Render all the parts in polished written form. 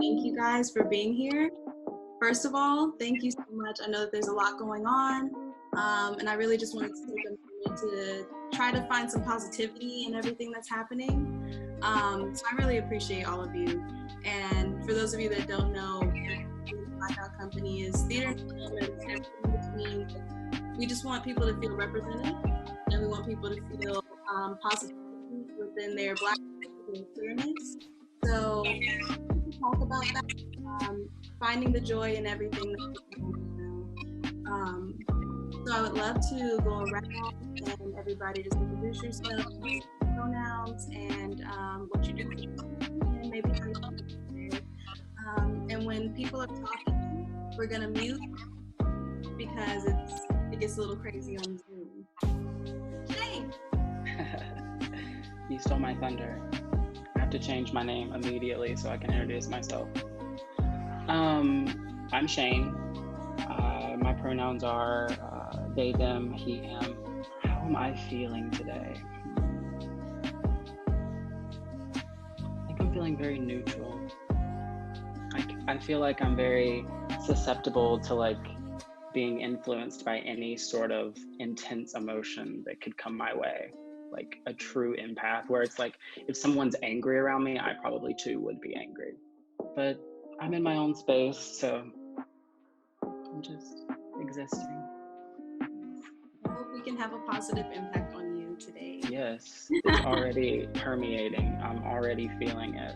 thank you guys for being here. First of all, thank you so much. I know that there's a lot going on, and I really just wanted to take a moment to try to find some positivity in everything that's happening. So I really appreciate all of you. And for those of you that don't know, Blackout Company is theater and film and everything in between. We just want people to feel represented, and we want people to feel positive within their Black and queerness. So talk about that, finding the joy in everything that we're doing now. So I would love to go around and everybody just introduce yourself, pronouns, and what you do, and maybe how you do it. And when people are talking, we're gonna mute because it gets a little crazy on Zoom. Shane. You stole my thunder. I have to change my name immediately so I can introduce myself. I'm Shane. My pronouns are they, them, he, him. How am I feeling today? I think I'm feeling very neutral. I feel like I'm very susceptible to being influenced by any sort of intense emotion that could come my way. Like a true empath, where it's like if someone's angry around me, I probably too would be angry. But I'm in my own space, so I'm just existing. I hope we can have a positive impact on you today. Yes, it's already permeating. I'm already feeling it.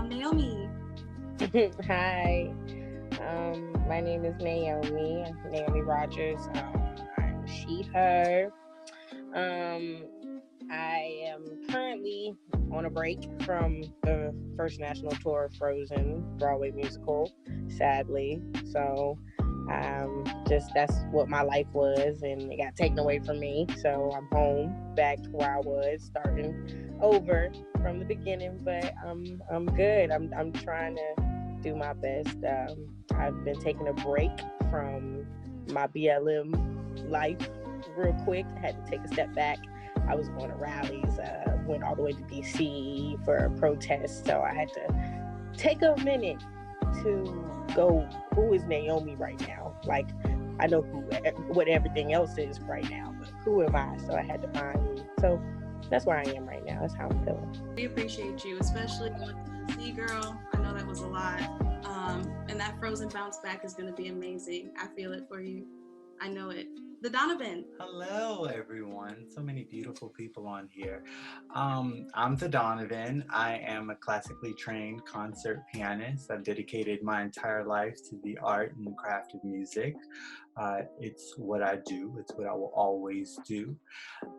Naomi. Hi, my name is Naomi Rodgers. I'm she, her. I am currently on a break from the first national tour of Frozen Broadway musical, sadly. So that's what my life was, and it got taken away from me. So I'm home, back to where I was, starting over from the beginning. But I'm good. I'm trying to do my best. I've been taking a break from my BLM life real quick. I had to take a step back. I was going to rallies, went all the way to DC for a protest. So I had to take a minute to go, who is Naomi right now? Like, I know what everything else is right now, but who am I? So I had to find me. So that's where I am right now. That's how I'm feeling. We appreciate you, especially going to DC, girl. I know that was a lot. And that Frozen bounce back is going to be amazing. I feel it for you. I know it. The Donovan. Hello, everyone. So many beautiful people on here. I'm the Donovan. I am a classically trained concert pianist. I've dedicated my entire life to the art and the craft of music. It's what I do. It's what I will always do.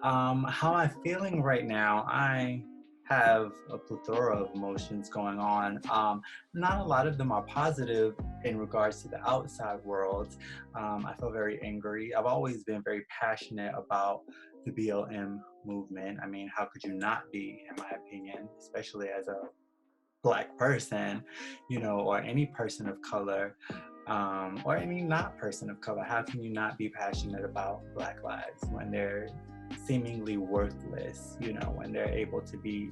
How I'm feeling right now, I have a plethora of emotions going on. Not a lot of them are positive in regards to the outside world. I feel very angry. I've always been very passionate about the BLM movement. I mean, how could you not be, in my opinion, especially as a Black person, or any person of color, or any not person of color. How can you not be passionate about Black lives when they're seemingly worthless, when they're able to be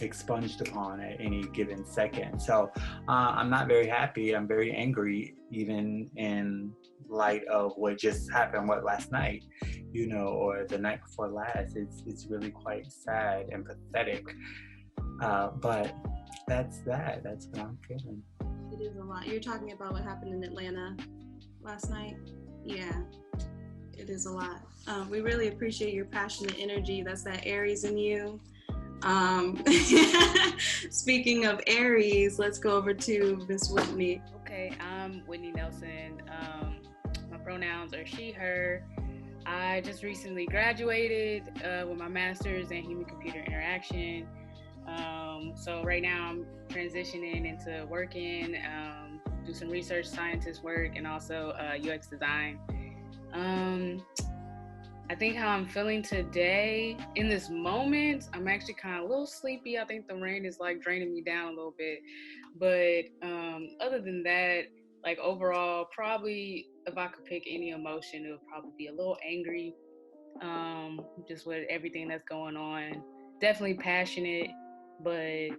expunged upon at any given second. So I'm not very happy. I'm very angry, even in light of what just happened, last night, or the night before last. It's really quite sad and pathetic. But that's that. That's what I'm feeling. It is a lot. You're talking about what happened in Atlanta last night? Yeah, it is a lot. We really appreciate your passionate energy. That's that Aries in you. Speaking of Aries, let's go over to Miss Whitney. Okay, I'm Whitney Nelson. My pronouns are she, her. I just recently graduated with my master's in human-computer interaction. So right now I'm transitioning into working, do some research scientist work, and also UX design. I think how I'm feeling today, in this moment, I'm actually kind of a little sleepy. I think the rain is draining me down a little bit. But other than that, overall, probably if I could pick any emotion, it would probably be a little angry, just with everything that's going on. Definitely passionate, but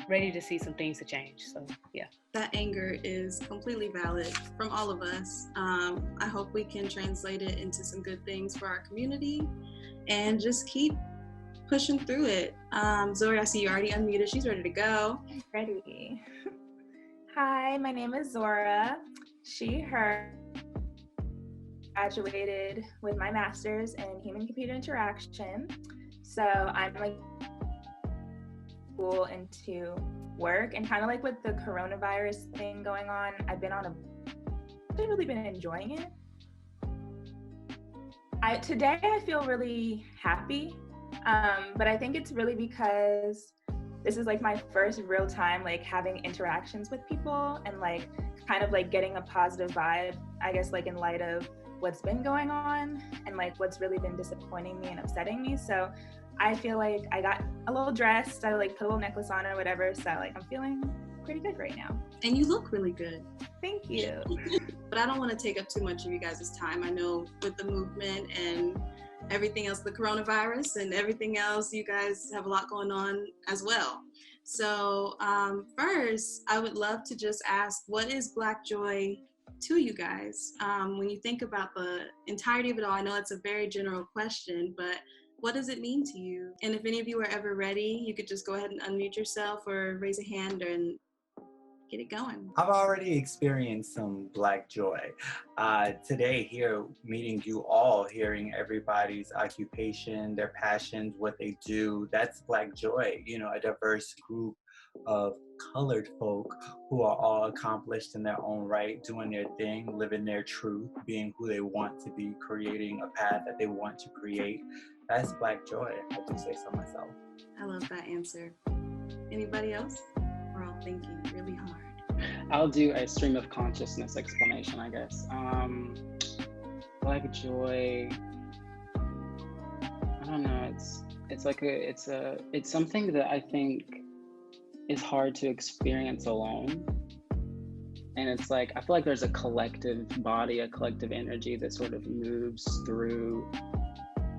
ready to see some things to change. So yeah. That anger is completely valid from all of us. I hope we can translate it into some good things for our community and just keep pushing through it. Zora, I see you already unmuted. She's ready to go. Ready. Hi, my name is Zora. She, her. Graduated with my master's in human-computer interaction. So I'm like school into work, and kind of like with the coronavirus thing going on, I've really been enjoying it. Today I feel really happy, but I think it's really because this is like my first real time like having interactions with people and like kind of like getting a positive vibe, I guess, like in light of what's been going on and like what's really been disappointing me and upsetting me. So I feel like I got a little dressed, I like put a little necklace on or whatever, so like I'm feeling pretty good right now. And you look really good. Thank you. But I don't want to take up too much of you guys' time. I know with the movement and everything else, the coronavirus and everything else, you guys have a lot going on as well. So first, I would love to just ask, what is Black joy to you guys? When you think about the entirety of it all, I know it's a very general question, but what does it mean to you? And if any of you are ever ready, you could just go ahead and unmute yourself or raise a hand and get it going. I've already experienced some Black joy. Today here, meeting you all, hearing everybody's occupation, their passions, what they do, that's Black joy. You know, a diverse group of colored folk who are all accomplished in their own right, doing their thing, living their truth, being who they want to be, creating a path that they want to create. That's Black joy. I do say so myself. I love that answer. Anybody else? We're all thinking really hard. I'll do a stream of consciousness explanation, I guess. Black joy, I don't know, it's something that I think is hard to experience alone. And it's like, I feel like there's a collective body, a collective energy that sort of moves through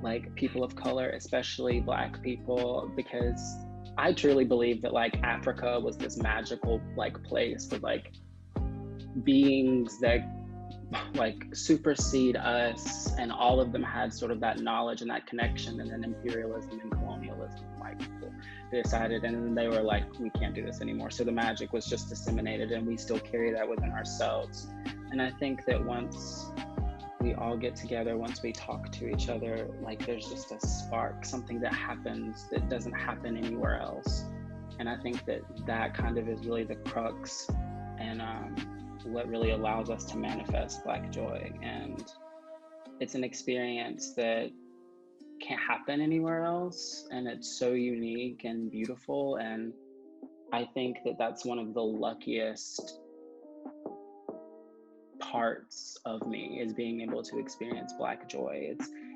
like people of color, especially Black people, because I truly believe that like Africa was this magical like place with like beings that like supersede us, and all of them had sort of that knowledge and that connection, and then imperialism and colonialism, like they decided, and then they were like, we can't do this anymore. So the magic was just disseminated, and we still carry that within ourselves. And I think that once we all get together, once we talk to each other, like there's just a spark, something that happens that doesn't happen anywhere else. And I think that that kind of is really the crux and what really allows us to manifest Black joy. And it's an experience that can't happen anywhere else, and it's so unique and beautiful. And I think that that's one of the luckiest parts of me, is being able to experience Black joy.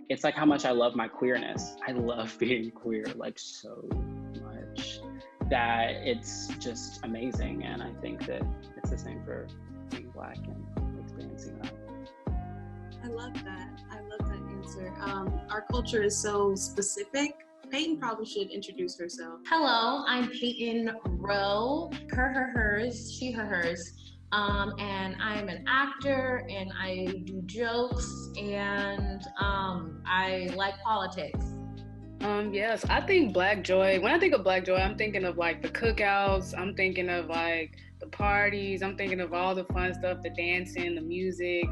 It's like how much I love my queerness. I love being queer like so much that it's just amazing. And I think that it's the same for being Black and experiencing that. I love that. I love that answer. Our culture is so specific. Peyton probably should introduce herself. Hello, I'm Peyton Rowe. Her, hers, she, her, hers. And I'm an actor, and I do jokes, and I like politics. Yes, I think Black joy, when I think of Black joy, I'm thinking of like the cookouts, I'm thinking of like the parties, I'm thinking of all the fun stuff, the dancing, the music.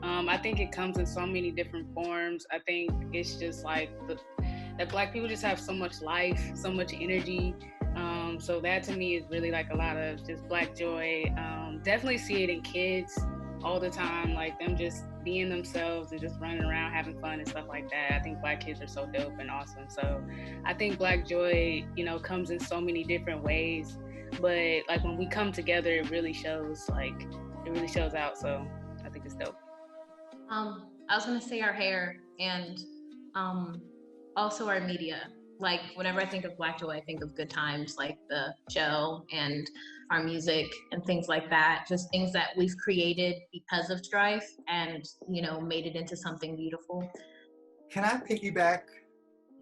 I think it comes in so many different forms. I think it's just like that Black people just have so much life, so much energy. So that to me is really like a lot of just Black joy. Definitely see it in kids all the time, like them just being themselves and just running around having fun and stuff like that. I think Black kids are so dope and awesome. So I think Black joy, you know, comes in so many different ways, but like when we come together, it really shows out. So I think it's dope. I was gonna say our hair and also our media. Like whenever I think of Black joy, I think of Good Times, like the show and our music and things like that. Just things that we've created because of strife and, you know, made it into something beautiful. Can I piggyback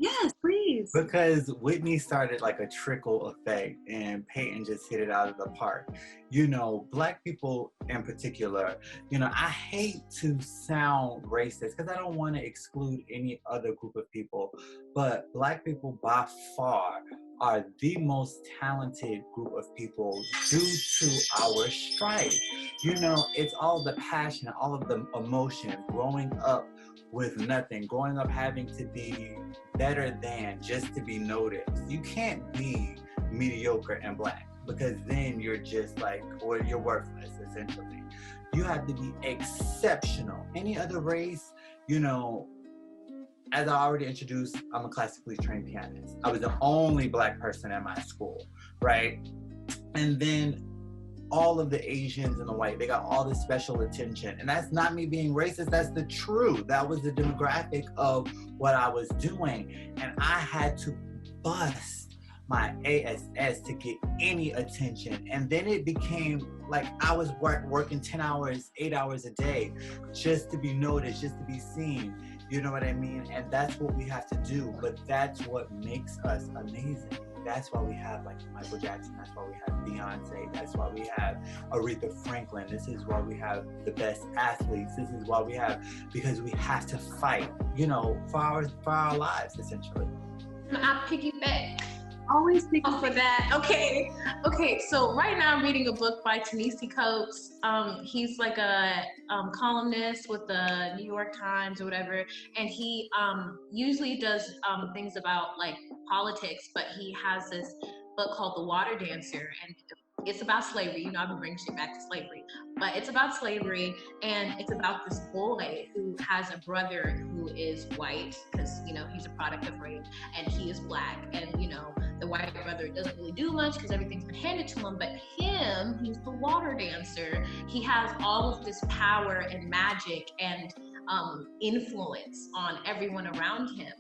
Yes, please. Because Whitney started like a trickle effect and Peyton just hit it out of the park. You know, Black people in particular, you know, I hate to sound racist because I don't want to exclude any other group of people, but Black people by far are the most talented group of people due to our strife. You know, it's all the passion, all of the emotion, growing up with nothing, growing up having to be better than just to be noticed. You can't be mediocre and Black because then you're just like, or you're worthless essentially. You have to be exceptional. Any other race, you know, as I already introduced, I'm a classically trained pianist. I was the only Black person at my school, right? And then all of the Asians and the white, they got all this special attention. And that's not me being racist, that's the truth. That was the demographic of what I was doing. And I had to bust my ASS to get any attention. And then it became like I was working 10 hours, 8 hours a day just to be noticed, just to be seen. You know what I mean? And that's what we have to do. But that's what makes us amazing. That's why we have like Michael Jackson. That's why we have Beyonce. That's why we have Aretha Franklin. This is why we have the best athletes. This is why we have, because we have to fight, you know, for our lives, essentially. I piggyback Always pick off of that. Okay. So right now I'm reading a book by Ta-Nehisi Coates. He's like a columnist with the New York Times or whatever, and he usually does things about like politics. But he has this book called The Water Dancer, and it's about slavery. You know, I've been bringing shit back to slavery, but it's about slavery, and it's about this boy who has a brother who is white, because, you know, he's a product of rape, and he is Black, and, you know, the white brother doesn't really do much because everything's been handed to him, but he's the water dancer. He has all of this power and magic and influence on everyone around him.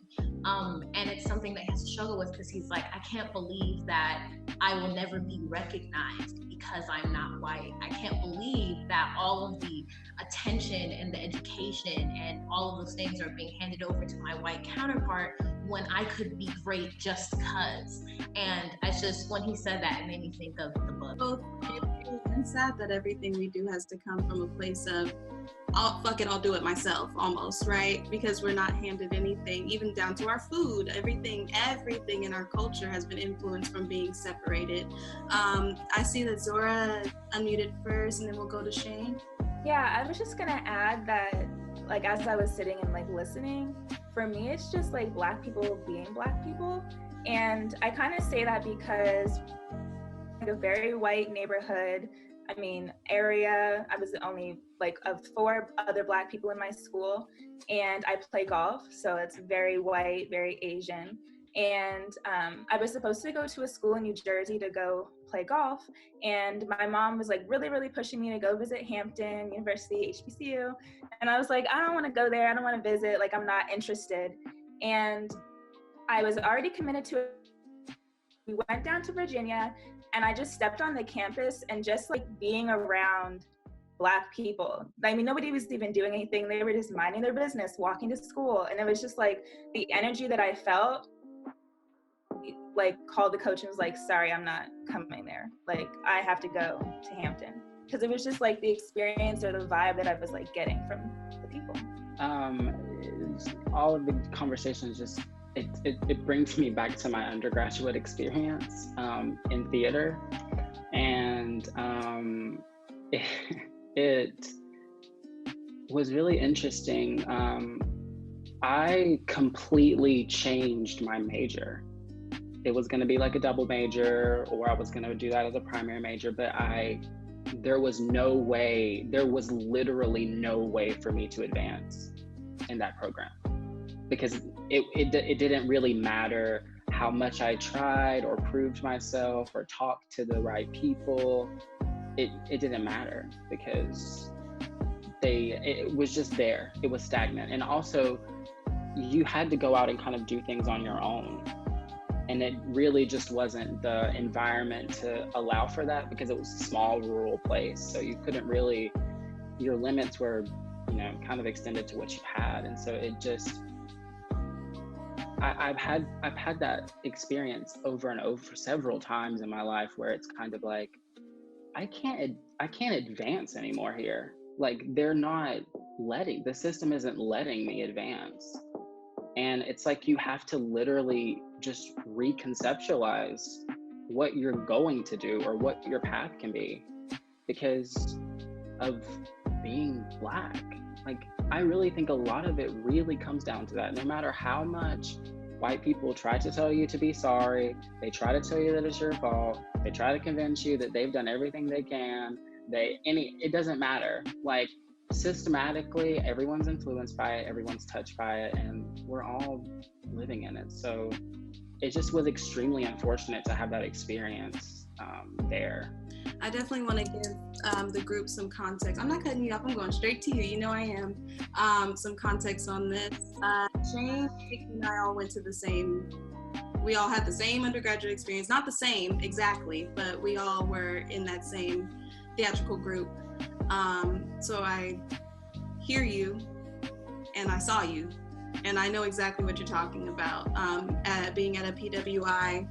And it's something that he has to struggle with, because he's like, I can't believe that I will never be recognized because I'm not white. I can't believe that all of the attention and the education and all of those things are being handed over to my white counterpart when I could be great just because. And it's just, when he said that, it made me think of the book. Both beautiful and sad that everything we do has to come from a place of, I'll do it myself, almost, right? Because we're not handed anything, even down to our food. Everything in our culture has been influenced from being separated. I see that Zora unmuted first, and then we'll go to Shane. Yeah, I was just gonna add that, like, as I was sitting and like listening, for me, it's just like Black people being Black people. And I kind of say that because like a very white neighborhood, area. I was the only like of 4 other Black people in my school, and I play golf, so it's very white, very Asian. And I was supposed to go to a school in New Jersey to go play golf, and my mom was like really, really pushing me to go visit Hampton University, HBCU, and I was like, I don't want to go there, I don't want to visit, like I'm not interested. And I was already committed to it. We went down to Virginia, and I just stepped on the campus, and just like being around Black people. Nobody was even doing anything. They were just minding their business, walking to school. And it was just like the energy that I felt, like called the coach and was like, sorry, I'm not coming there. Like, I have to go to Hampton. Because it was just like the experience or the vibe that I was like getting from the people. All of the conversations just, it brings me back to my undergraduate experience in theater. And it was really interesting. I completely changed my major. It was going to be like a double major, or I was going to do that as a primary major, but there was literally no way for me to advance in that program, because it didn't really matter how much I tried or proved myself or talked to the right people. It didn't matter, because it was just there. It was stagnant. And also, you had to go out and kind of do things on your own. And it really just wasn't the environment to allow for that, because it was a small rural place. So you couldn't really, your limits were, kind of extended to what you had. And so I've had that experience over and over several times in my life where it's kind of like, I can't advance anymore here. Like, the system isn't letting me advance. And it's like you have to literally just reconceptualize what you're going to do or what your path can be because of being Black. Like, I really think a lot of it really comes down to that. No matter how much white people try to tell you to be sorry, they try to tell you that it's your fault, they try to convince you that they've done everything they can, it doesn't matter. Like, systematically, everyone's influenced by it, everyone's touched by it, and we're all living in it. So it just was extremely unfortunate to have that experience there. I definitely want to give the group some context. I'm not cutting you off, I'm going straight to you. You know I am. Some context on this. Shane, Vicky, and I all went to we all had the same undergraduate experience. Not the same exactly, but we all were in that same theatrical group. So I hear you and I saw you and I know exactly what you're talking about. Being at a PWI,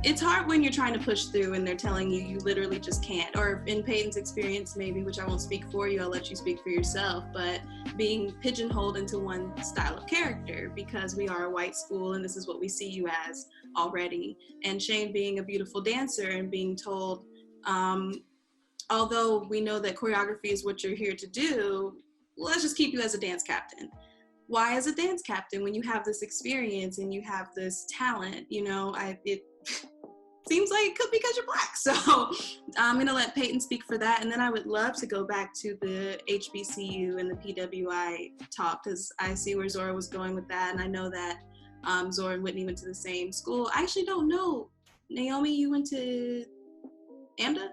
it's hard when you're trying to push through and they're telling you literally just can't. Or in Peyton's experience, maybe, which I won't speak for you, I'll let you speak for yourself, but being pigeonholed into one style of character because we are a white school and this is what we see you as already. And Shane being a beautiful dancer and being told, although we know that choreography is what you're here to do, let's just keep you as a dance captain. Why as a dance captain when you have this experience and you have this talent? You know, it seems like it could be because you're Black. So I'm gonna let Peyton speak for that. And then I would love to go back to the HBCU and the PWI talk because I see where Zora was going with that. And I know that Zora and Whitney went to the same school. I actually don't know. Naomi, you went to AMDA?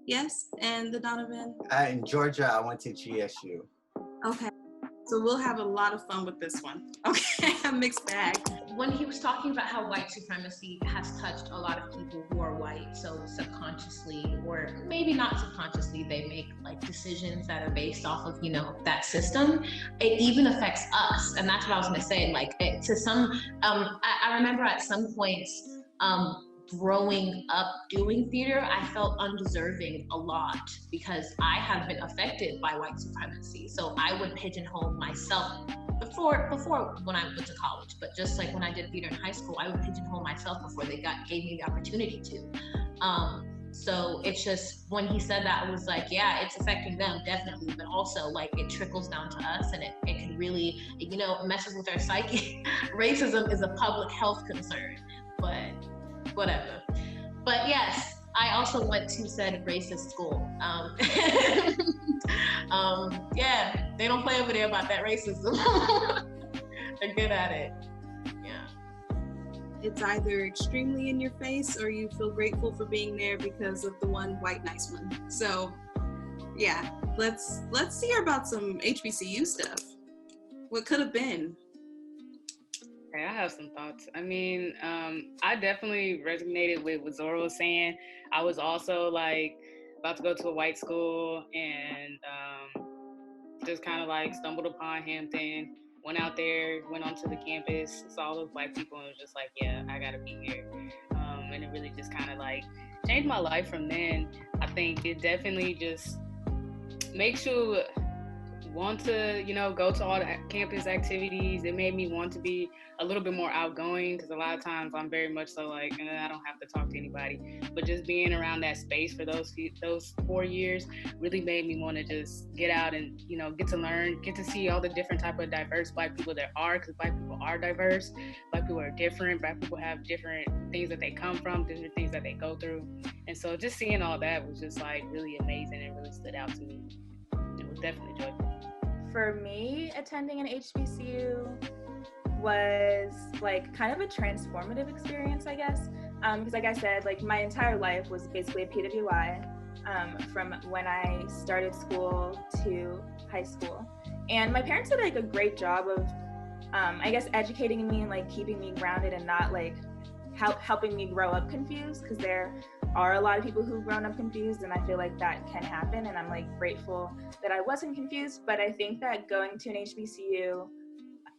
Yes, and the Donovan? In Georgia, I went to GSU. Okay, so we'll have a lot of fun with this one. Okay, a mixed bag. When he was talking about how white supremacy has touched a lot of people who are white, so subconsciously, or maybe not subconsciously, they make like decisions that are based off of, you know, that system. It even affects us, and that's what I was gonna say. Like to some, I remember at some points, growing up doing theater, I felt undeserving a lot because I have been affected by white supremacy. So I would pigeonhole myself before when I went to college, but just like when I did theater in high school, I would pigeonhole myself before they gave me the opportunity to. So it's just, when he said that, I was like, yeah, it's affecting them, definitely, but also like it trickles down to us and it can really, you know, messes with our psyche. Racism is a public health concern, but whatever. But yes, I also went to said racist school. Yeah, they don't play over there about that racism. They're good at it. Yeah. It's either extremely in your face or you feel grateful for being there because of the one white nice one. So yeah, let's hear about some HBCU stuff. What could have been? I have some thoughts. I mean, I definitely resonated with what Zora was saying. I was also like about to go to a white school and just kind of like stumbled upon Hampton, went out there, went onto the campus, saw all those Black people and was just like, yeah, I gotta be here. And it really just kind of like changed my life from then. I think it definitely just makes you want to, you know, go to all the campus activities. It made me want to be a little bit more outgoing because a lot of times I'm very much so like, I don't have to talk to anybody. But just being around that space for those 4 years really made me want to just get out and, you know, get to learn, get to see all the different type of diverse Black people there are, because Black people are diverse. Black people are different. Black people have different things that they come from, different things that they go through. And so just seeing all that was just like really amazing and really stood out to me. It was definitely joyful. For me, attending an HBCU was like kind of a transformative experience, I guess. Because like I said, like my entire life was basically a PWI from when I started school to high school. And my parents did like a great job of, I guess, educating me and like keeping me grounded and not like helping me grow up confused, because there are a lot of people who've grown up confused, and I feel like that can happen, and I'm like grateful that I wasn't confused. But I think that going to an HBCU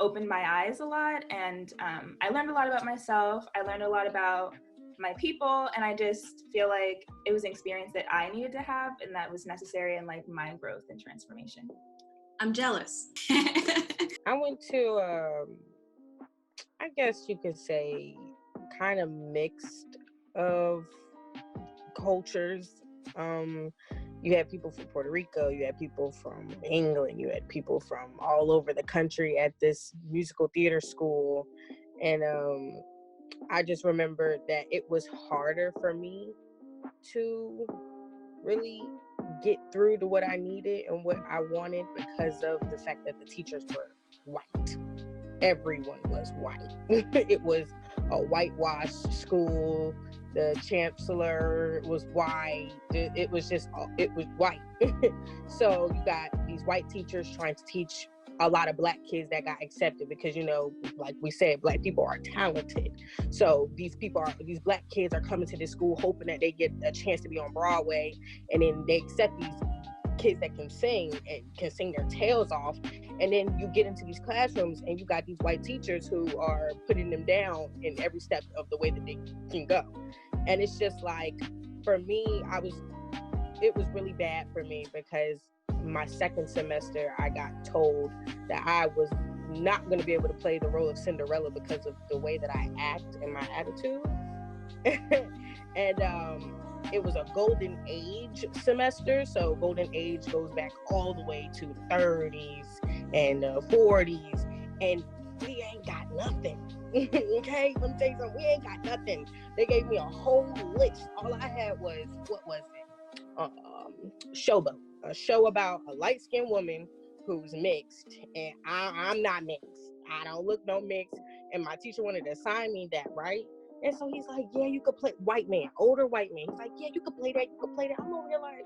opened my eyes a lot, and I learned a lot about myself. I learned a lot about my people, and I just feel like it was an experience that I needed to have and that was necessary in like my growth and transformation. I'm jealous. I went to, I guess you could say, kind of mixed of cultures. You had people from Puerto Rico, you had people from England, you had people from all over the country at this musical theater school. And I just remember that it was harder for me to really get through to what I needed and what I wanted because of the fact that the teachers were white. Everyone was white. It was a whitewashed school. The chancellor was white. It was white. So you got these white teachers trying to teach a lot of black kids that got accepted because, you know, like we said, black people are talented. So these black kids are coming to this school hoping that they get a chance to be on Broadway, and then they accept these kids that can sing and can sing their tails off. And then you get into these classrooms and you got these white teachers who are putting them down in every step of the way that they can go. And it's just like, for me, it was really bad for me because my second semester, I got told that I was not going to be able to play the role of Cinderella because of the way that I act and my attitude. And it was a golden age semester. So golden age goes back all the way to the 30s and 40s. And we ain't got nothing. Okay, let me tell you something. We ain't got nothing. They gave me a whole list. All I had was, what was it? Showboat. A show about a light-skinned woman who's mixed, and I'm not mixed. I don't look no mixed. And my teacher wanted to assign me that, right? And so he's like, yeah, you could play white man, older white man. He's like, yeah, you could play that. You could play that. I'm over here like,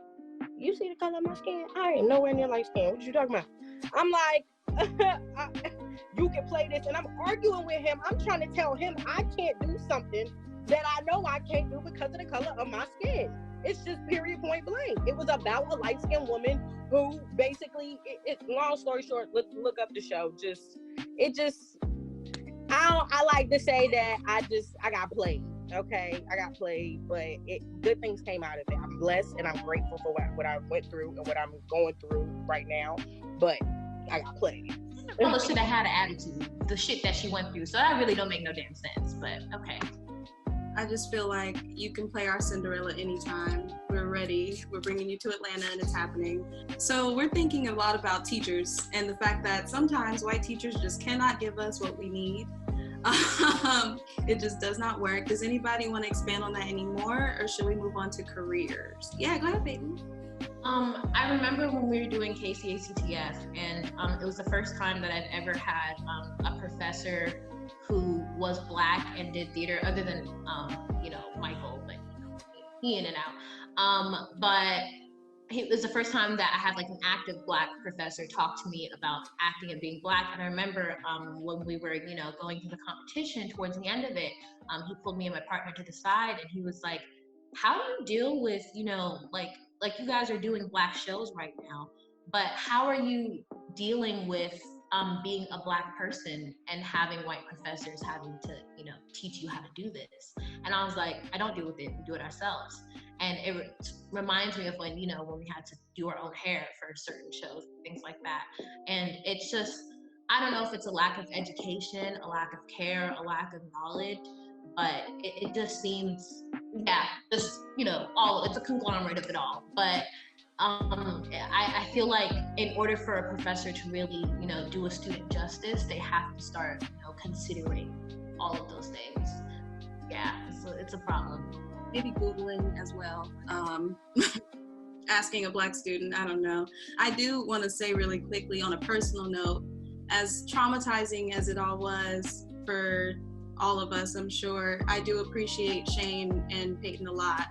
you see the color of my skin? I ain't nowhere near light skin. What you talking about? I'm like, you can play this. And I'm arguing with him. I'm trying to tell him I can't do something that I know I can't do because of the color of my skin. It's just period, point blank. It was about a light-skinned woman who basically, long story short, look up the show. I like to say that I got played. Okay, I got played, but good things came out of it. I'm blessed and I'm grateful for what I went through and what I'm going through right now, but I got played. Cinderella should have had an attitude, the shit that she went through, so that really don't make no damn sense, but okay. I just feel like you can play our Cinderella anytime. We're ready. We're bringing you to Atlanta and it's happening. So we're thinking a lot about teachers and the fact that sometimes white teachers just cannot give us what we need. It just does not work. Does anybody want to expand on that anymore, or should we move on to careers? Yeah, go ahead, Peyton. I remember when we were doing KCACTF, and it was the first time that I've ever had a professor who was Black and did theater, other than Michael, but he in and out. But it was the first time that I had like an active Black professor talk to me about acting and being Black. And I remember when we were, going through the competition towards the end of it, he pulled me and my partner to the side and he was like, how do you deal with, like you guys are doing Black shows right now, but how are you dealing with being a Black person and having white professors having to, teach you how to do this? And I was like, I don't deal with it, we do it ourselves. And it reminds me of when, when we had to do our own hair for certain shows, things like that. And it's just, I don't know if it's a lack of education, a lack of care, a lack of knowledge, but it just seems, it's a conglomerate of it all. But I feel like in order for a professor to really, do a student justice, they have to start, considering all of those things. Yeah, it's a problem. Maybe Googling as well. Asking a Black student, I don't know. I do want to say really quickly on a personal note, as traumatizing as it all was for all of us, I'm sure, I do appreciate Shane and Peyton a lot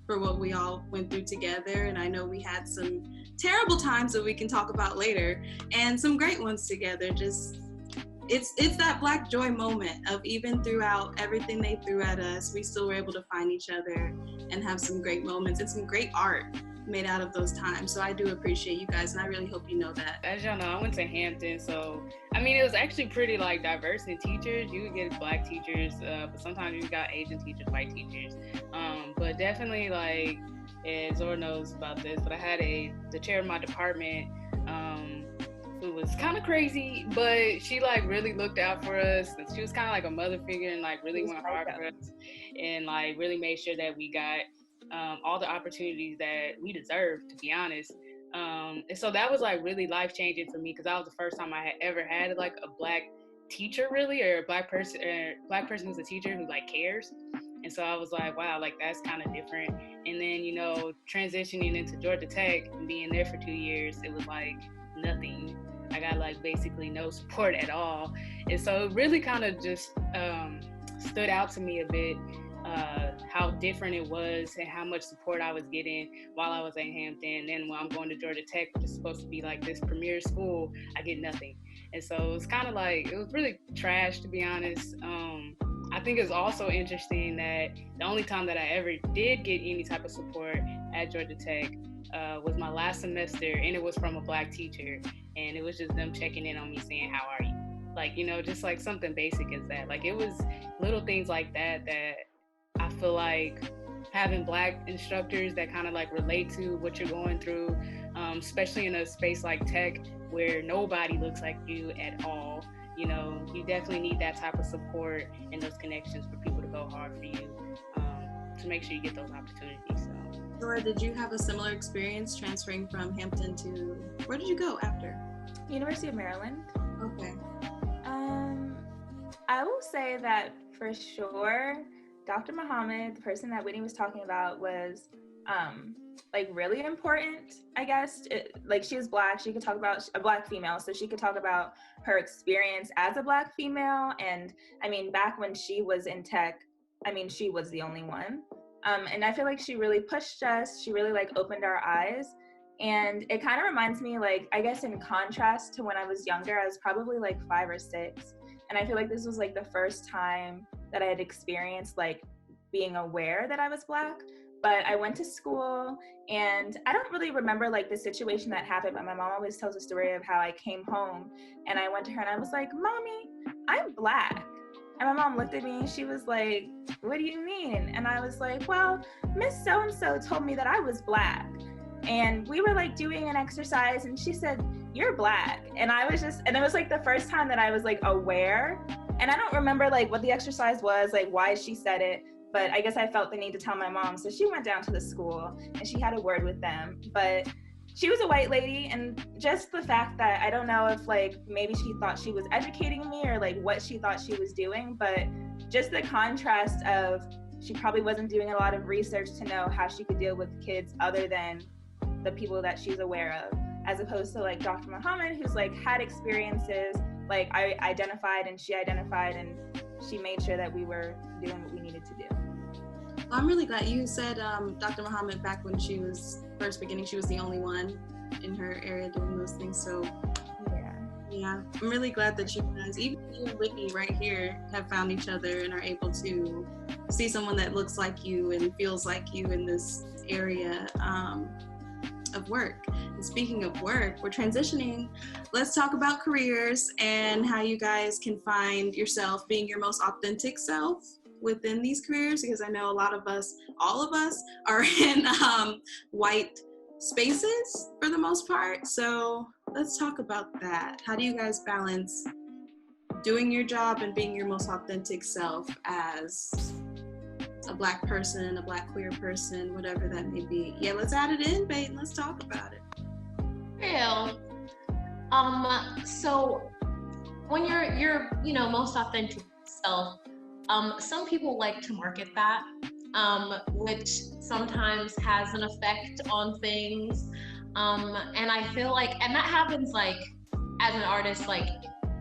for what we all went through together. And I know we had some terrible times that we can talk about later and some great ones together. Just, it's that Black joy moment of even throughout everything they threw at us, we still were able to find each other and have some great moments and some great art. made out of those times. So I do appreciate you guys, and I really hope you know that. As y'all know, I went to Hampton, so I mean, it was actually pretty like diverse in teachers. You would get Black teachers, but sometimes you got Asian teachers, white teachers. But definitely, like, and Zora knows about this, but I had the chair of my department who was kind of crazy, but she like really looked out for us. She was kind of like a mother figure and like really went hard for us and like really made sure that we got all the opportunities that we deserved, to be honest. And so that was like really life-changing for me, because that was the first time I had ever had like a Black teacher really, or a Black person who's a teacher who like cares. And so I was like, wow, like that's kind of different. And then, you know, transitioning into Georgia Tech and being there for 2 years, it was like nothing. I got like basically no support at all. And so it really kind of just stood out to me a bit how different it was and how much support I was getting while I was at Hampton. And then when I'm going to Georgia Tech, which is supposed to be like this premier school, I get nothing. And so it was kind of like, it was really trash, to be honest. I think it's also interesting that the only time that I ever did get any type of support at Georgia Tech was my last semester, and it was from a Black teacher. And it was just them checking in on me saying, how are you? Like, you know, just like something basic as that. Like, it was little things like that that I feel like having Black instructors that kind of like relate to what you're going through, especially in a space like tech where nobody looks like you at all. You know, you definitely need that type of support and those connections for people to go hard for you to make sure you get those opportunities. So. Zora, did you have a similar experience transferring from Hampton to, where did you go after? University of Maryland. Okay. I will say that for sure, Dr. Muhammad, the person that Whitney was talking about, was like really important, I guess. Like, she was Black, she could talk about a Black female, so she could talk about her experience as a Black female. And I mean, back when she was in tech, I mean, she was the only one. And I feel like she really pushed us. She really like opened our eyes. And it kind of reminds me, like, I guess in contrast to when I was younger, I was probably like 5 or 6. And I feel like this was like the first time that I had experienced like being aware that I was Black. But I went to school, and I don't really remember like the situation that happened, but my mom always tells a story of how I came home and I went to her and I was like, Mommy, I'm Black. And my mom looked at me and she was like, what do you mean? And I was like, well, Miss So-and-so told me that I was Black. And we were like doing an exercise and she said, you're Black. And I was just, and it was like the first time that I was like aware. And I don't remember like what the exercise was, like why she said it, but I guess I felt the need to tell my mom. So she went down to the school and she had a word with them. But she was a white lady, and just the fact that I don't know if like maybe she thought she was educating me or like what she thought she was doing, but just the contrast of she probably wasn't doing a lot of research to know how she could deal with kids other than the people that she's aware of, as opposed to like Dr. Muhammad, who's like had experiences, like I identified and she identified, and she made sure that we were doing what we needed to do. Well, I'm really glad you said Dr. Muhammad, back when she was first beginning, she was the only one in her area doing those things. So yeah, I'm really glad that you guys, even you and Whitney right here, have found each other and are able to see someone that looks like you and feels like you in this area of work. And speaking of work, we're transitioning. Let's talk about careers and how you guys can find yourself being your most authentic self within these careers, because I know a lot of us, all of us, are in white spaces for the most part. So let's talk about that. How do you guys balance doing your job and being your most authentic self as a Black person, a Black queer person, whatever that may be? Yeah, let's add it in, Peyton. Let's talk about it. Well, so when you're most authentic self, some people like to market that, which sometimes has an effect on things. And I feel like, and that happens like as an artist, like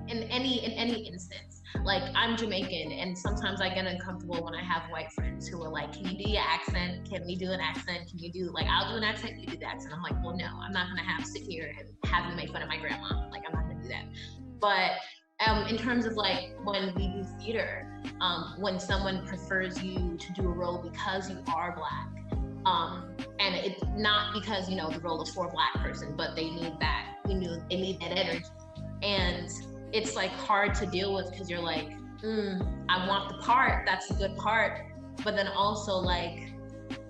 in any instance. Like, I'm Jamaican, and sometimes I get uncomfortable when I have white friends who are like, can you do your accent? Can we do an accent? Can you do, like, I'll do an accent, you do the accent. I'm like, well, no, I'm not gonna sit here and have you make fun of my grandma. Like, I'm not gonna do that. But in terms of like when we do theater, when someone prefers you to do a role because you are Black, And it's not because, you know, the role is for a Black person, but they need that, they need that energy. And it's like hard to deal with because you're like, I want the part, that's a good part. But then also like,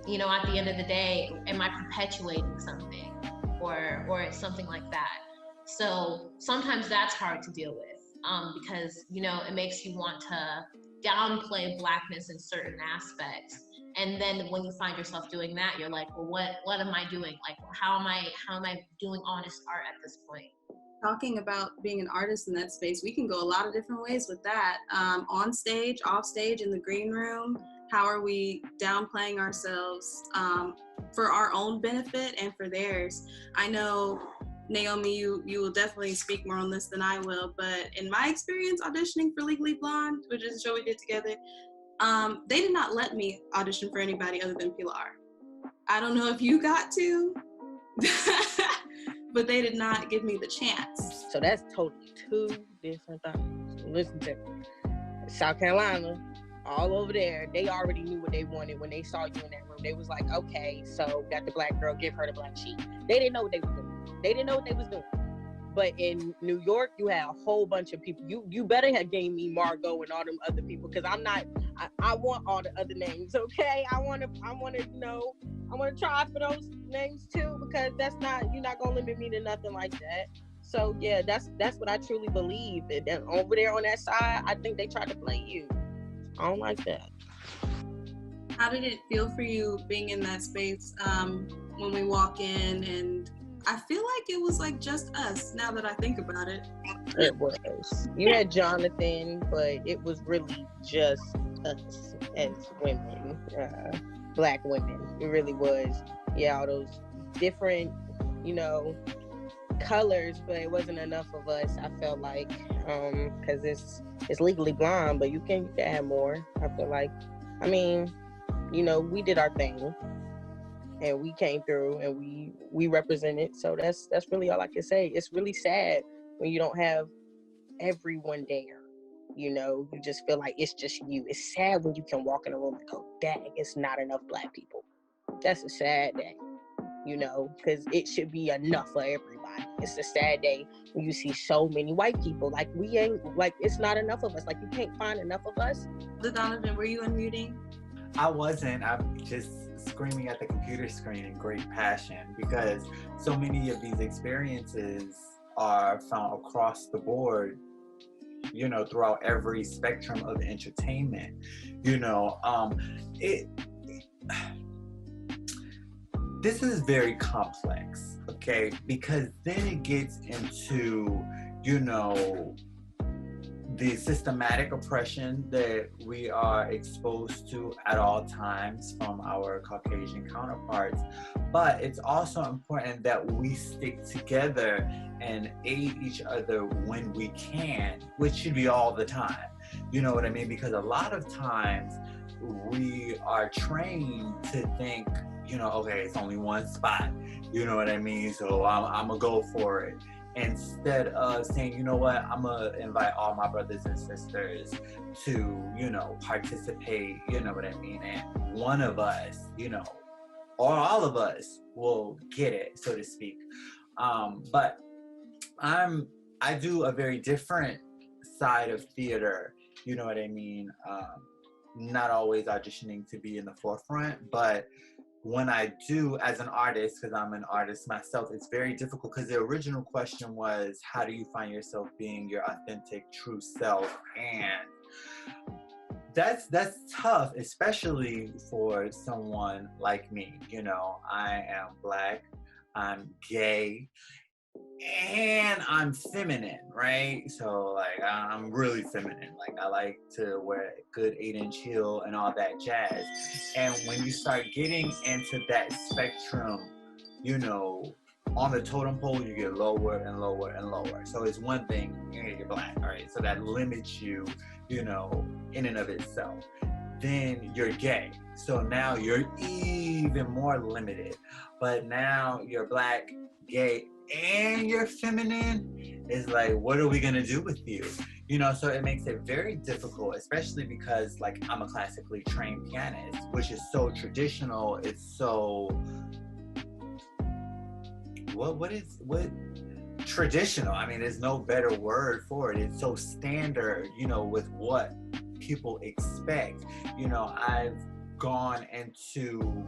you know, at the end of the day, am I perpetuating something or something like that? So sometimes that's hard to deal with because, you know, it makes you want to downplay Blackness in certain aspects. And then when you find yourself doing that, you're like, well, what am I doing? Like, how am I doing honest art at this point? Talking about being an artist in that space, we can go a lot of different ways with that. On stage, off stage, in the green room, how are we downplaying ourselves for our own benefit and for theirs? I know, Naomi, you will definitely speak more on this than I will, but in my experience auditioning for Legally Blonde, which is a show we did together, they did not let me audition for anybody other than Pilar. I don't know if you got to, but they did not give me the chance. So that's totally two different things. Listen to me. South Carolina, all over there, they already knew what they wanted when they saw you in that room. They was like, okay, so got the Black girl, give her the black sheet. They didn't know what they was doing. They didn't know what they was doing. But in New York, you had a whole bunch of people. You better have gave me Margot and all them other people, because I want all the other names, okay? I want to try for those names too, because you're not gonna limit me to nothing like that. So yeah, that's what I truly believe. And then over there on that side, I think they tried to play you. I don't like that. How did it feel for you being in that space when we walk in? And I feel like it was like just us, now that I think about it. It was. You had Jonathan, but it was really just us as women, Black women. It really was. Yeah, all those different, colors, but it wasn't enough of us, I felt like, because it's Legally Blonde, but you can have more. I feel like, we did our thing, and we came through, and we represented. So that's really all I can say. It's really sad when you don't have everyone there. You just feel like it's just you. It's sad when you can walk in a room and go, dang, it's not enough Black people. That's a sad day, because it should be enough for everybody. It's a sad day when you see so many white people. Like, it's not enough of us. Like, you can't find enough of us. Donovan, were you unmuting? I wasn't. I'm just screaming at the computer screen in great passion, because so many of these experiences are found across the board, throughout every spectrum of entertainment. This is very complex, okay? Because then it gets into, the systematic oppression that we are exposed to at all times from our Caucasian counterparts. But it's also important that we stick together and aid each other when we can, which should be all the time. You know what I mean? Because a lot of times we are trained to think, okay, it's only one spot. You know what I mean? So I'm gonna go for it. Instead of saying, you know what, I'm gonna invite all my brothers and sisters to, participate, you know what I mean? And one of us, or all of us will get it, so to speak. But I do a very different side of theater, you know what I mean? Not always auditioning to be in the forefront, but when I do as an artist, because I'm an artist myself, it's very difficult, because the original question was, how do you find yourself being your authentic, true self? And that's tough, especially for someone like me. I am Black, I'm gay, and I'm feminine, right? So I'm really feminine. I like to wear a good 8-inch heel and all that jazz. And when you start getting into that spectrum, on the totem pole, you get lower and lower and lower. So it's one thing, you're Black, all right? So that limits you, in and of itself. Then you're gay. So now you're even more limited. But now you're Black, gay, and you're feminine. It's like, what are we gonna do with you? You know, so it makes it very difficult, especially because like I'm a classically trained pianist, which is so traditional. It's so what traditional. I mean, there's no better word for it. It's so standard, you know, with what people expect. You know, I've gone into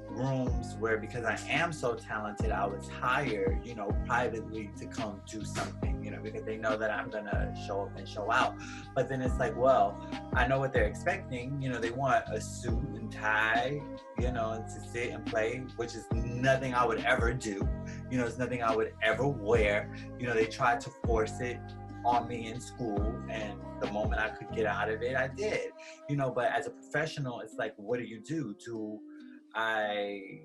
rooms where, because I am so talented, I was hired, you know, privately to come do something, you know, because they know that I'm gonna show up and show out. But then it's like, well, I know what they're expecting. You know, they want a suit and tie, you know, to sit and play, which is nothing I would ever do. You know, it's nothing I would ever wear. You know, they tried to force it on me in school, and the moment I could get out of it, I did. You know, but as a professional, it's like, what do? Do I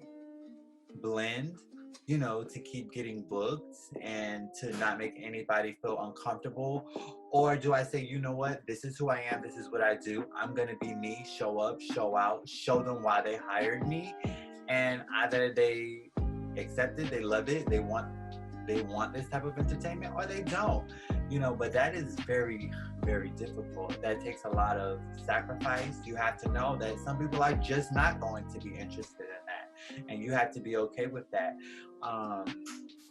blend, you know, to keep getting booked and to not make anybody feel uncomfortable? Or do I say, you know what, this is who I am, this is what I do, I'm gonna be me, show up, show out, show them why they hired me, and either they accept it, they love it, they want this type of entertainment, or they don't, you know. But that is very, very difficult. That takes a lot of sacrifice. You have to know that some people are just not going to be interested in that, and you have to be okay with that.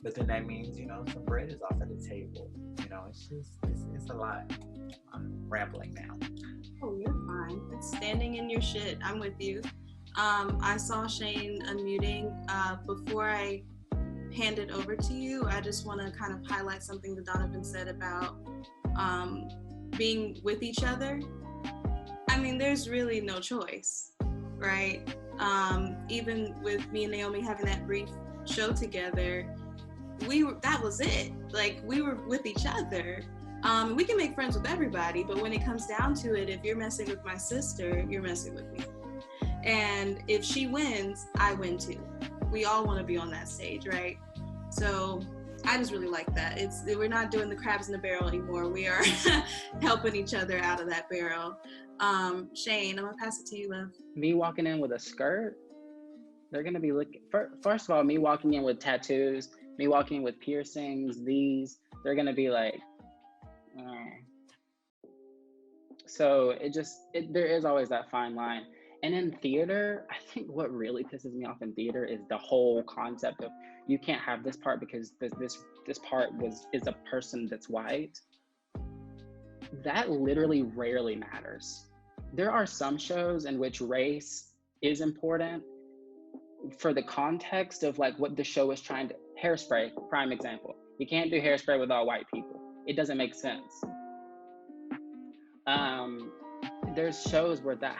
But then that means, you know, some bread is off at the table. You know, it's a lot. I'm rambling now. Oh, you're fine. It's standing in your shit. I'm with you. I saw Shane unmuting. Before I hand it over to you, I just want to kind of highlight something that Donovan said about being with each other. I mean, there's really no choice, right? Even with me and Naomi having that brief show together, that was it. Like, we were with each other. We can make friends with everybody, but when it comes down to it, if you're messing with my sister, you're messing with me. And if she wins, I win too. We all want to be on that stage, right? So I just really like that. We're not doing the crabs in the barrel anymore. We are helping each other out of that barrel. Shane, I'm gonna pass it to you, love. Me walking in with a skirt, they're gonna be looking. First of all, me walking in with tattoos, me walking in with piercings, they're gonna be like, So there is always that fine line. And in theater, I think what really pisses me off in theater is the whole concept of, you can't have this part because this part is a person that's white. That literally rarely matters. There are some shows in which race is important for the context of like what the show is trying to. Hairspray, prime example. You can't do Hairspray with all white people. It doesn't make sense. There's shows where that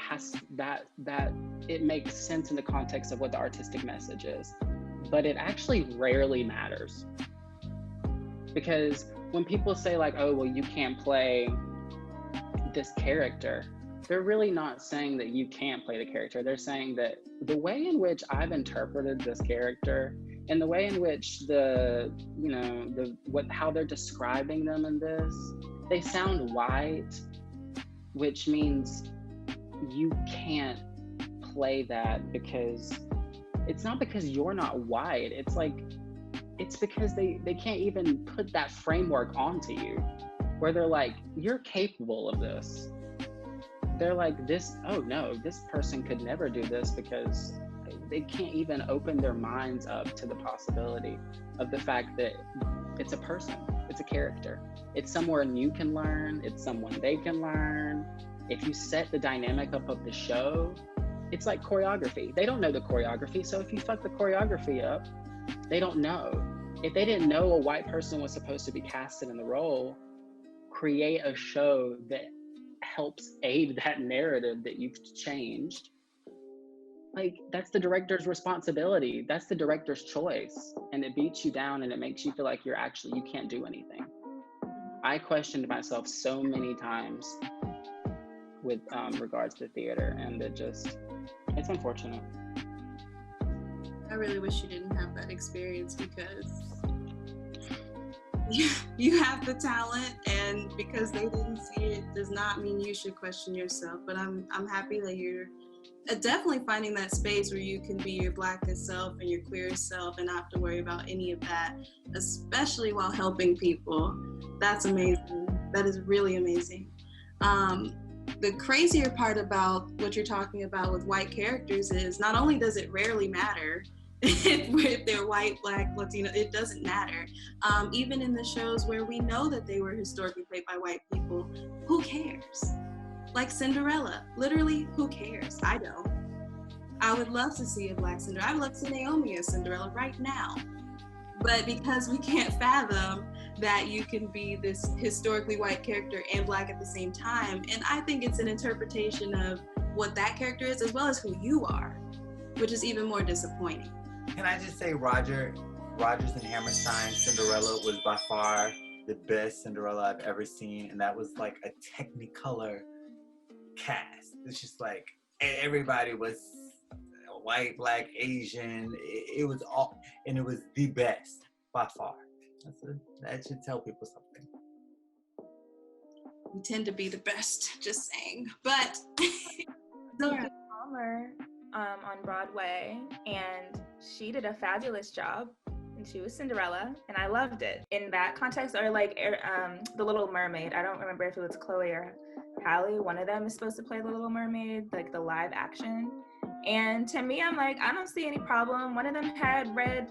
it makes sense in the context of what the artistic message is, but it actually rarely matters. Because when people say like, oh, well, you can't play this character, they're really not saying that you can't play the character. They're saying that the way in which I've interpreted this character and the way in which how they're describing them in this, they sound white, which means you can't play that because it's not because you're not white. It's because they can't even put that framework onto you where they're like, you're capable of this. They're like, oh no, this person could never do this, because they can't even open their minds up to the possibility of the fact that it's a person, it's a character. It's someone you can learn, it's someone they can learn. If you set the dynamic up of the show, it's like choreography. They don't know the choreography, so if you fuck the choreography up, they don't know. If they didn't know a white person was supposed to be casted in the role, create a show that helps aid that narrative that you've changed. Like, that's the director's responsibility. That's the director's choice. And it beats you down and it makes you feel like you can't do anything. I questioned myself so many times with regards to theater, and it's unfortunate. I really wish you didn't have that experience, because you have the talent, and because they didn't see it does not mean you should question yourself. But I'm happy that you're definitely finding that space where you can be your Blackest self and your queer self and not have to worry about any of that, especially while helping people. That's amazing. That is really amazing. The crazier part about what you're talking about with white characters is not only does it rarely matter if they're white, Black, Latino, it doesn't matter. Even in the shows where we know that they were historically played by white people, who cares? Like Cinderella, literally, who cares? I don't. I would love to see a Black Cinderella. I would love to see Naomi as Cinderella right now. But because we can't fathom that you can be this historically white character and Black at the same time, and I think it's an interpretation of what that character is as well as who you are, which is even more disappointing. Can I just say Rodgers and Hammerstein's Cinderella was by far the best Cinderella I've ever seen, and that was like a Technicolor cast. It's just like everybody was white, Black, Asian. It was all, and it was the best by far. That should tell people something. We tend to be the best, just saying. But Palmer on Broadway, and she did a fabulous job, and she was Cinderella, and I loved it. In that context, or like The Little Mermaid, I don't remember if it was Chloe or Halle, one of them is supposed to play The Little Mermaid, like the live action. And to me, I'm like, I don't see any problem. One of them had red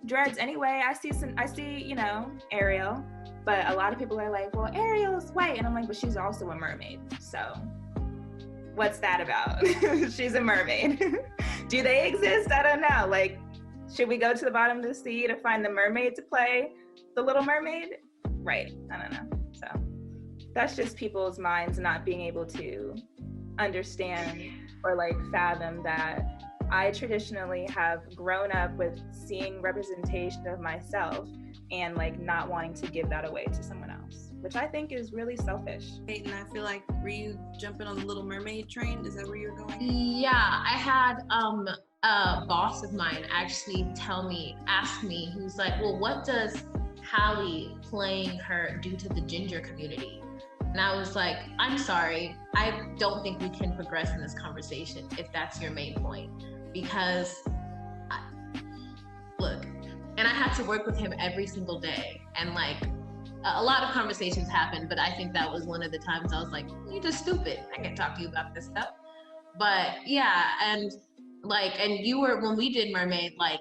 dreads anyway. I see, you know, Ariel, but a lot of people are like, well, Ariel's white, and I'm like, but she's also a mermaid. So what's that about? She's a mermaid. Do they exist? I don't know. Like, should we go to the bottom of the sea to find the mermaid to play The Little Mermaid? Right. I don't know. So that's just people's minds not being able to understand or like fathom that I traditionally have grown up with seeing representation of myself and like not wanting to give that away to someone else, which I think is really selfish. Peyton, I feel like, were you jumping on the Little Mermaid train? Is that where you're going? Yeah, I had a boss of mine actually ask me, who's like, well, what does Halle playing her do to the ginger community? And I was like, I'm sorry, I don't think we can progress in this conversation if that's your main point. Because, look, and I had to work with him every single day. And like, a lot of conversations happened, but I think that was one of the times I was like, you're just stupid. I can't talk to you about this stuff. But yeah, and you were, when we did Mermaid, like,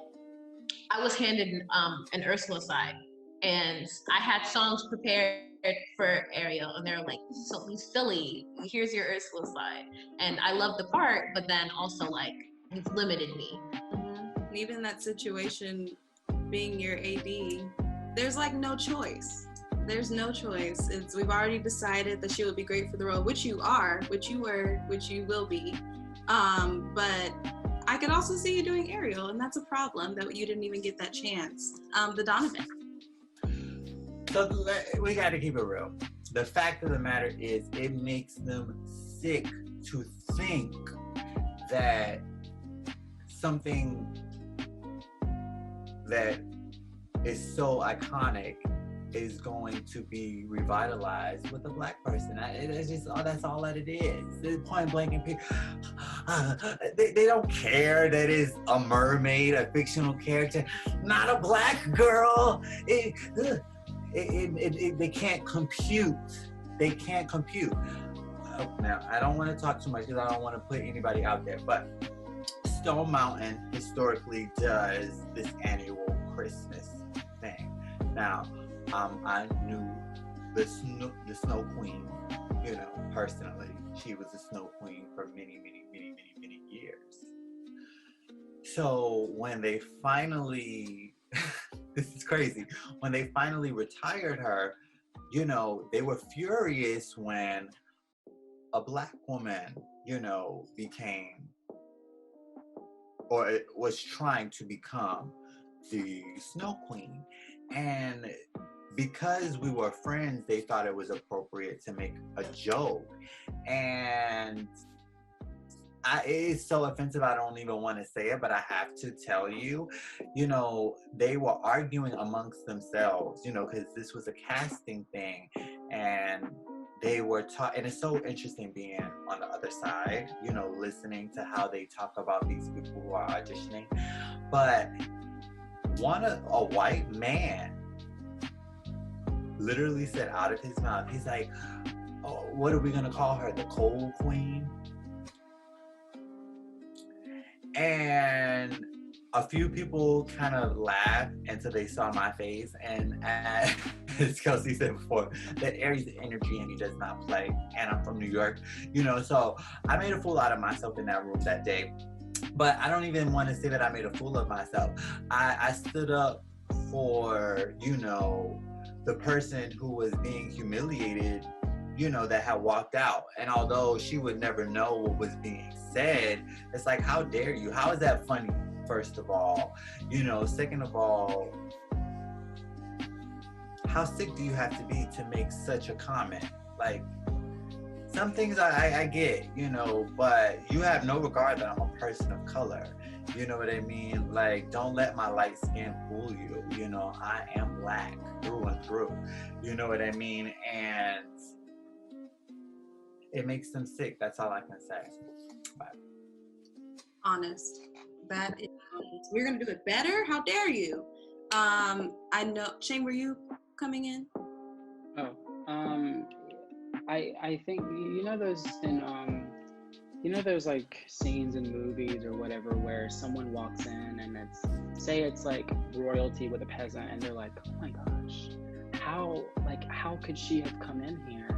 I was handed an Ursula side. And I had songs prepared for Ariel, and they were like, this is something silly. Here's your Ursula side. And I loved the part, but then also like, it's limited me. And even in that situation, being your AD, there's like no choice. There's no choice. We've already decided that she would be great for the role, which you are, which you were, which you will be. But I could also see you doing Ariel, and that's a problem that you didn't even get that chance. The Donovan. So we got to keep it real. The fact of the matter is, it makes them sick to think that something that is so iconic is going to be revitalized with a Black person. It's just, that's all that it is. It's point blank, and people, they don't care that it's a mermaid, a fictional character, not a Black girl. They can't compute. They can't compute. Now, I don't want to talk too much because I don't want to put anybody out there, but Stone Mountain historically does this annual Christmas thing. Now, I knew the Snow Queen, you know, personally. She was the Snow Queen for many, many, many, many, many years. So when they finally, this is crazy, when they finally retired her, you know, they were furious when a Black woman, you know, became, or it was trying to become the Snow Queen. And because we were friends, they thought it was appropriate to make a joke. And it's so offensive, I don't even want to say it, but I have to tell you, you know, they were arguing amongst themselves, you know, because this was a casting thing. And they were taught, and it's so interesting being on the other side, you know, listening to how they talk about these people who are auditioning. But a white man literally said out of his mouth, he's like, oh, what are we gonna call her? The cold queen? And a few people kind of laughed until they saw my face. And as Kelsey said before, that Aries energy in me does not play. And I'm from New York, you know, so I made a fool out of myself in that room that day. But I don't even want to say that I made a fool of myself. I stood up for, you know, the person who was being humiliated, you know, that had walked out. And although she would never know what was being said, it's like, how dare you? How is that funny, first of all? You know, second of all, how sick do you have to be to make such a comment? Like, some things I get, you know, but you have no regard that I'm a person of color. You know what I mean? Like, don't let my light skin fool you. You know, I am Black through and through. You know what I mean? And it makes them sick. That's all I can say. But. Honest. That is honest. We're going to do it better? How dare you? I know, Shane, were you coming in? I think, you know, those in you know those like scenes in movies or whatever where someone walks in and it's like royalty with a peasant, and they're like, oh my gosh, how could she have come in here?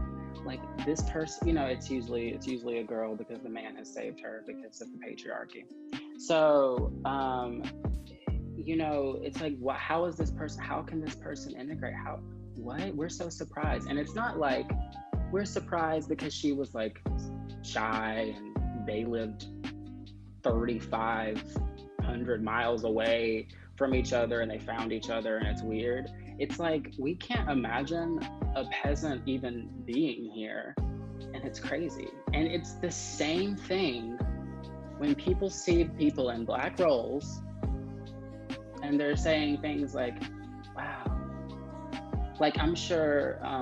Like, this person, you know, it's usually a girl because the man has saved her because of the patriarchy. So you know, it's like, how can this person integrate? We're so surprised. And it's not like we're surprised because she was like shy and they lived 3,500 miles away from each other and they found each other and it's weird. It's like, we can't imagine a peasant even being here, and it's crazy. And it's the same thing when people see people in Black roles and they're saying things like, wow. Like, I'm sure, I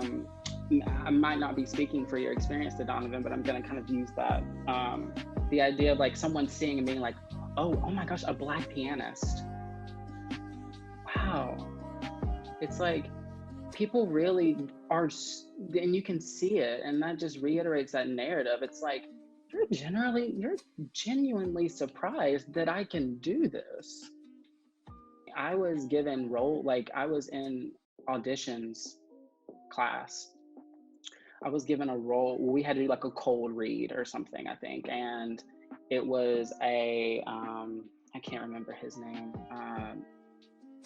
might not be speaking for your experience, Donovan, but I'm gonna kind of use that. The idea of like someone seeing and being like, oh my gosh, a Black pianist. Wow. It's like, people really are, and you can see it, and that just reiterates that narrative. It's like, you're genuinely surprised that I can do this. I was given I was in auditions class. I was given a role. We had to do like a cold read or something, I think. And it was I can't remember his name.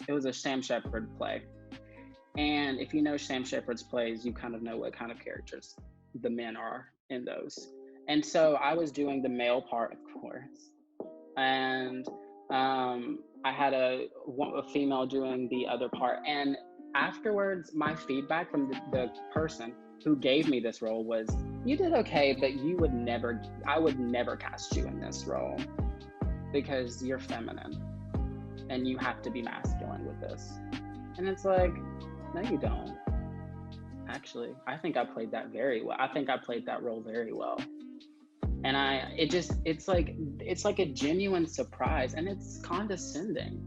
It was a Sam Shepard play. And if you know Sam Shepard's plays, you kind of know what kind of characters the men are in those. And so I was doing the male part, of course. And I had a female doing the other part. And afterwards, my feedback from the person who gave me this role was, you did okay, but I would never cast you in this role because you're feminine and you have to be masculine with this. And it's like, no, you don't. Actually, I think I played that very well. I think I played that role very well. And it's like a genuine surprise, and it's condescending.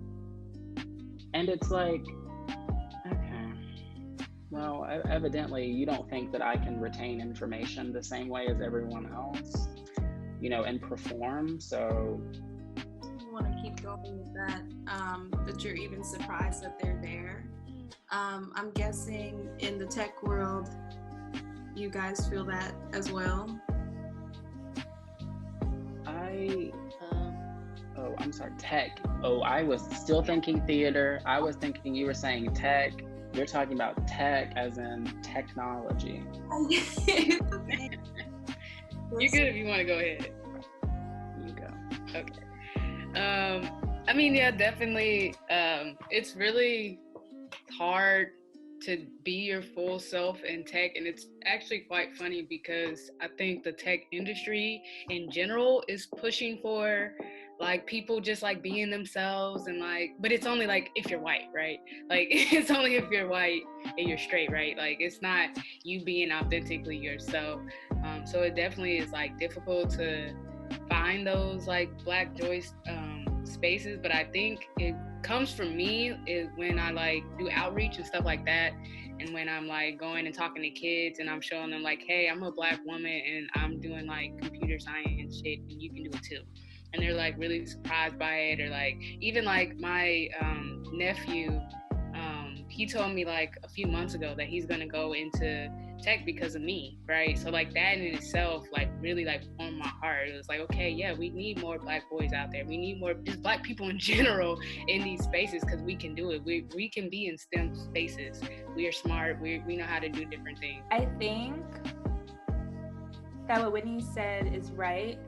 And it's like, okay, well, evidently you don't think that I can retain information the same way as everyone else, you know, and perform. So I want to keep going with that, that you're even surprised that they're there. I'm guessing in the tech world, you guys feel that as well. I'm sorry, tech. Oh, I was still thinking theater. I was thinking you were saying tech. You're talking about tech as in technology. You're good if you want to go ahead. You go. Okay. I mean, yeah, definitely. It's really hard to be your full self in tech, and it's actually quite funny because I think the tech industry in general is pushing for like people just like being themselves and like, but it's only like if you're white, right? Like it's only if you're white and you're straight, right? Like it's not you being authentically yourself. So it definitely is like difficult to find those like Black joy spaces, but I think it comes from me is when I like do outreach and stuff like that, and when I'm like going and talking to kids and I'm showing them like, hey, I'm a Black woman and I'm doing like computer science shit and you can do it too. And they're like really surprised by it. Or like even like my nephew, he told me like a few months ago that he's gonna go into tech because of me, right? So like that in itself like really like warmed my heart. It was like, okay, yeah, we need more Black boys out there. We need more just Black people in general in these spaces because we can do it. We can be in STEM spaces. We are smart. We know how to do different things. I think that what Whitney said is right.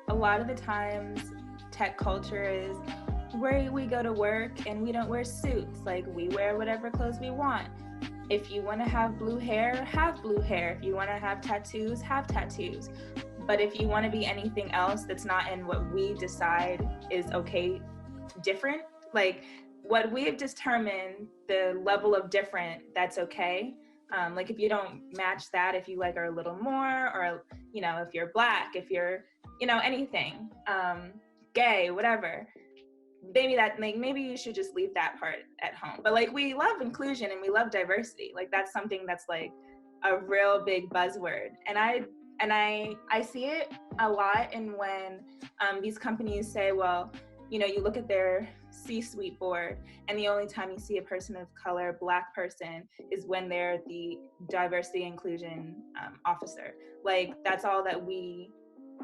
A lot of the times tech culture is where we go to work and we don't wear suits. Like we wear whatever clothes we want. If you want to have blue hair, have blue hair. If you want to have tattoos, have tattoos. But if you want to be anything else that's not in what we decide is okay, different, like what we've determined, the level of different that's okay. Like if you don't match that, if you like are a little more, or, you know, if you're Black, if you're, you know, anything, gay, whatever, maybe you should just leave that part at home. But like we love inclusion and we love diversity. Like that's something that's like a real big buzzword. And I see it a lot in when these companies say, well, you know, you look at their C-suite board and the only time you see a person of color, Black person, is when they're the diversity inclusion officer. Like that's all that we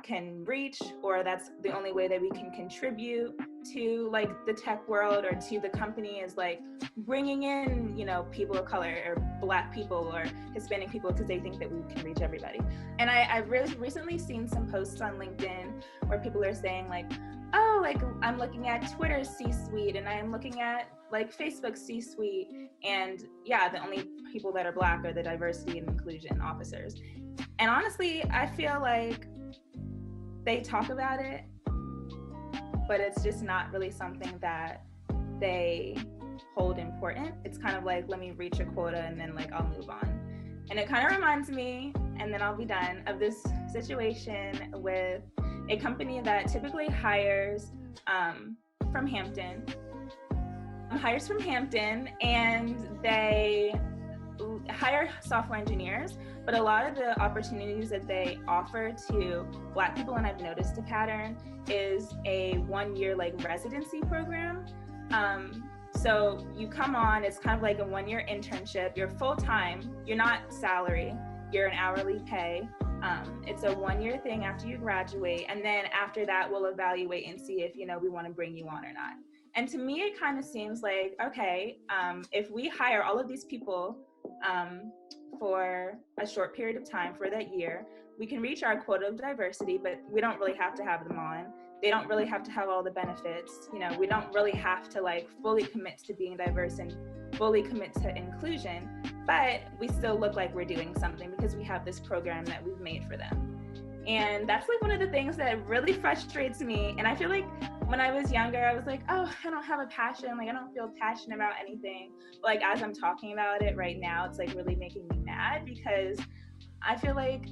can reach, or that's the only way that we can contribute to like the tech world or to the company, is like bringing in, you know, people of color or Black people or Hispanic people, because they think that we can reach everybody. And I've really recently seen some posts on LinkedIn where people are saying like, oh, like I'm looking at Twitter's C-suite and I'm looking at like Facebook's C-suite, and yeah, the only people that are Black are the diversity and inclusion officers. And honestly, I feel like they talk about it, but it's just not really something that they hold important. It's kind of like, let me reach a quota and then like I'll move on. And it kind of reminds me, and then I'll be done, of this situation with a company that typically hires from Hampton, and they hire software engineers, but a lot of the opportunities that they offer to Black people, and I've noticed a pattern, is a 1-year like residency program. So you come on, it's kind of like a 1-year internship. You're full-time, you're not salary, you're an hourly pay. It's a 1-year thing after you graduate, and then after that we'll evaluate and see if, you know, we want to bring you on or not. And to me it kind of seems like, okay, if we hire all of these people for a short period of time for that year, we can reach our quota of diversity, but we don't really have to have them on. They don't really have to have all the benefits. You know, we don't really have to like fully commit to being diverse and fully commit to inclusion, but we still look like we're doing something because we have this program that we've made for them. And that's like one of the things that really frustrates me. And I feel like when I was younger, I was like, oh, I don't have a passion. Like, I don't feel passionate about anything. But like, as I'm talking about it right now, it's like really making me mad, because I feel like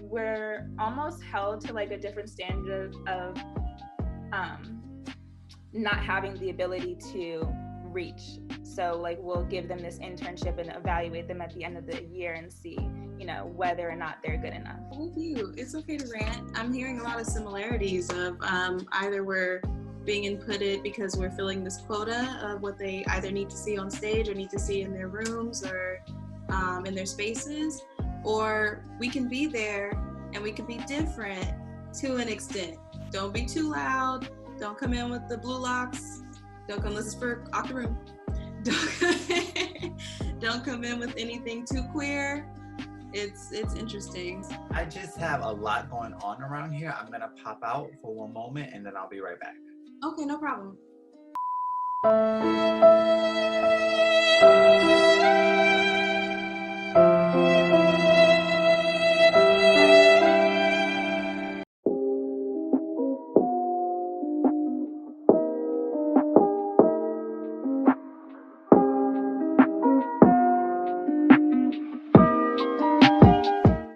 we're almost held to like a different standard of not having the ability to reach. So like, we'll give them this internship and evaluate them at the end of the year and see, you know, whether or not they're good enough. Thank you. It's okay to rant. I'm hearing a lot of similarities of either we're being inputted because we're filling this quota of what they either need to see on stage or need to see in their rooms or in their spaces, or we can be there and we can be different to an extent. Don't be too loud. Don't come in with the blue locks. Don't come, this is for off the room. Don't come in with anything too queer. It's interesting. I just have a lot going on around here. I'm gonna pop out for one moment and then I'll be right back. Okay, no problem.